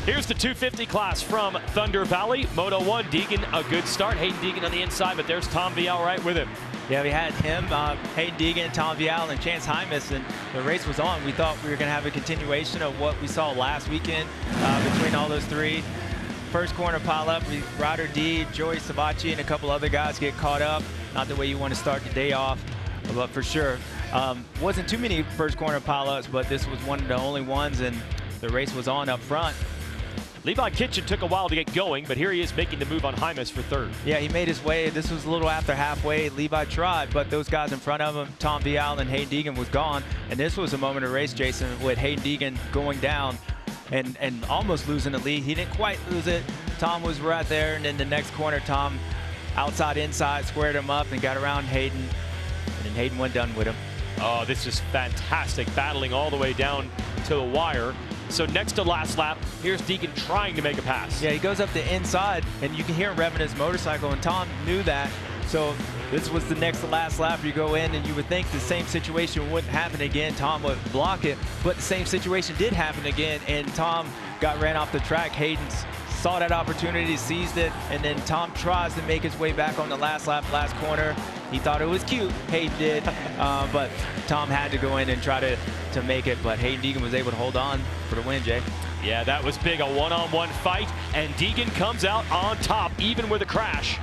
Here's the 250 class from Thunder Valley. Moto 1, Deegan, a good start. Haiden Deegan on the inside, but there's Tom Vialle right with him. Yeah, we had him, Haiden Deegan, Tom Vialle, and Chance Hymas, and the race was on. We thought we were going to have a continuation of what we saw last weekend between all those three. First corner pile up, Ryder D, Joey Savacci, and a couple other guys get caught up. Not the way you want to start the day off, but for sure. Wasn't too many first corner pile-ups, but this was one of the only ones, and the race was on up front. Levi Kitchen took a while to get going, but here he is making the move on Hymas for third. Yeah, he made his way. This was a little after halfway. Levi tried, but those guys in front of him, Tom Vialle and Haiden Deegan, was gone. And this was a moment of race, Jason, with Haiden Deegan going down and almost losing the lead. He didn't quite lose it. Tom was right there, and then the next corner, Tom outside, inside, squared him up and got around Haiden, and then Haiden went done with him. Oh, this is fantastic, battling all the way down to the wire. So next to last lap, here's Deegan trying to make a pass. Yeah, he goes up the inside, and you can hear him revving his motorcycle, and Tom knew that. So this was the next to last lap. You go in, and you would think the same situation wouldn't happen again. Tom would block it, but the same situation did happen again, and Tom ran off the track. Haiden saw that opportunity, seized it, and then Tom tries to make his way back on the last lap, last corner. He thought it was cute, Haiden did, but Tom had to go in and try to make it, but Haiden Deegan was able to hold on for the win, Jay. Yeah, that was big, a one-on-one fight, and Deegan comes out on top, even with a crash.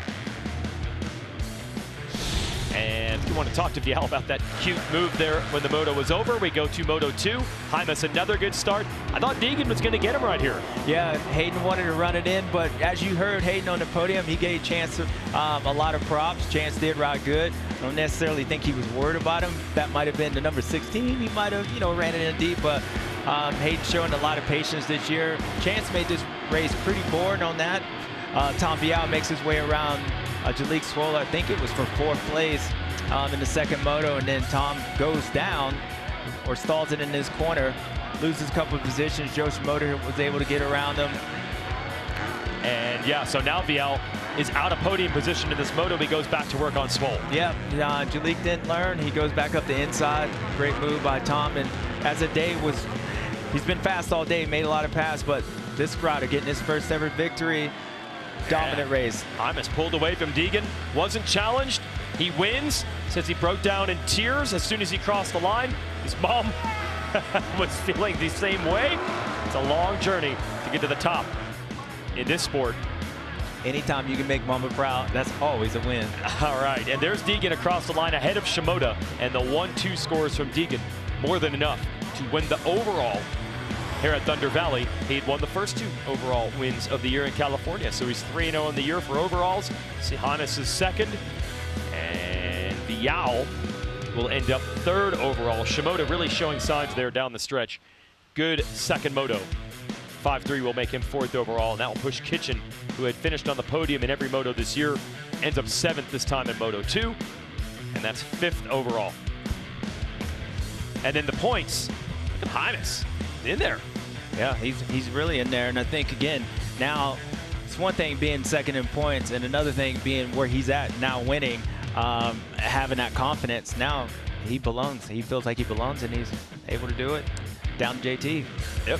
And if you want to talk to Vialle about that cute move there when the Moto was over, we go to Moto 2. Hymas, another good start. I thought Deegan was going to get him right here. Yeah, Haiden wanted to run it in, but as you heard Haiden on the podium, he gave Chance a lot of props. Chance did ride good. I don't necessarily think he was worried about him. That might have been the number 16. He might have, ran it in deep, but Haiden showing a lot of patience this year. Chance made this race pretty boring on that. Tom Vialle makes his way around Jalik Swola, I think it was for fourth place in the second moto, and then Tom goes down or stalls it in his corner, loses a couple of positions. Joe Schmoder was able to get around him. And yeah, so now Vialle is out of podium position in this moto, but he goes back to work on Swoll. Yeah, Jalik didn't learn. He goes back up the inside. Great move by Tom, and as the day was, he's been fast all day, made a lot of passes, but this rider getting his first ever victory. Dominant race. Hymas pulled away from Deegan, wasn't challenged. He wins, says he broke down in tears as soon as he crossed the line. His mom was feeling the same way. It's a long journey to get to the top in this sport. Anytime you can make mama proud, that's always a win. All right, and there's Deegan across the line ahead of Shimoda, and the 1-2 scores from Deegan, more than enough to win the overall. Here at Thunder Valley, he'd won the first 2 overall wins of the year in California. So he's 3-0 in the year for overalls. Hymas is second, and Vialle will end up third overall. Shimoda really showing signs there down the stretch. Good second moto. 5-3 will make him fourth overall, and that will push Kitchen, who had finished on the podium in every moto this year, ends up 7th this time in Moto 2, and that's 5th overall. And then the points, look at Hymas in there. Yeah, he's really in there, and I think, again, now it's one thing being second in points and another thing being where he's at now, winning, having that confidence. Now he belongs. He feels like he belongs, and he's able to do it. Down to JT. Yep.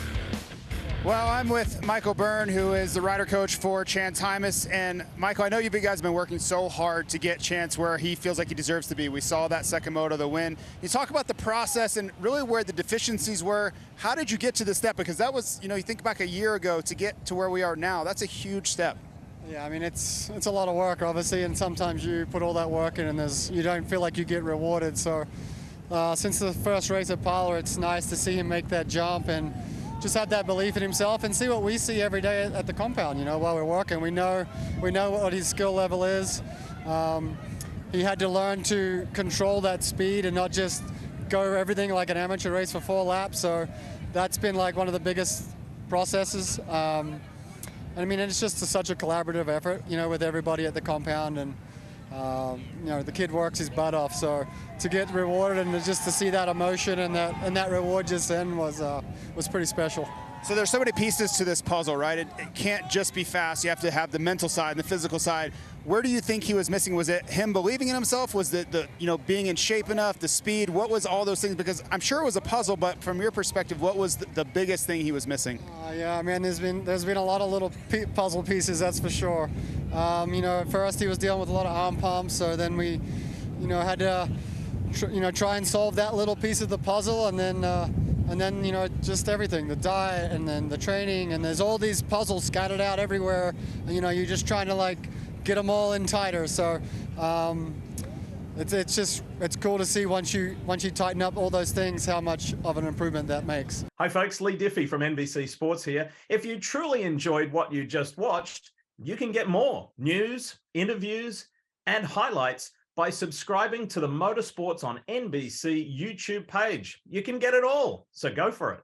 Well, I'm with Michael Byrne, who is the rider coach for Chance Hymas. And Michael, I know you guys have been working so hard to get Chance where he feels like he deserves to be. We saw that second moto, the win. You talk about the process and really where the deficiencies were. How did you get to this step? Because that was, you think back a year ago to get to where we are now. That's a huge step. Yeah, I mean, it's a lot of work, obviously, and sometimes you put all that work in and you don't feel like you get rewarded. So since the first race at Parlour, it's nice to see him make that jump and just have that belief in himself and see what we see every day at the compound, while we're working. We know what his skill level is. He had to learn to control that speed and not just go everything like an amateur race for 4 laps. So that's been like one of the biggest processes. I mean, it's just such a collaborative effort, with everybody at the compound. And You know, the kid works his butt off, so to get rewarded and just to see that emotion and that reward just then was pretty special. So there's so many pieces to this puzzle, right? It can't just be fast. You have to have the mental side and the physical side. Where do you think he was missing? Was it him believing in himself? Was it the being in shape enough, the speed? What was all those things? Because I'm sure it was a puzzle, but from your perspective, what was the biggest thing he was missing? Yeah, I mean, there's been a lot of little puzzle pieces, that's for sure. You know, first he was dealing with a lot of arm pumps, so then we, had to, try and solve that little piece of the puzzle, and then just everything, the diet, and then the training, and there's all these puzzles scattered out everywhere. You're just trying to get them all in tighter. So it's cool to see once you tighten up all those things, how much of an improvement that makes. Hi folks, Lee Diffie from NBC Sports here. If you truly enjoyed what you just watched, you can get more news, interviews, and highlights by subscribing to the Motorsports on NBC YouTube page. You can get it all, so go for it.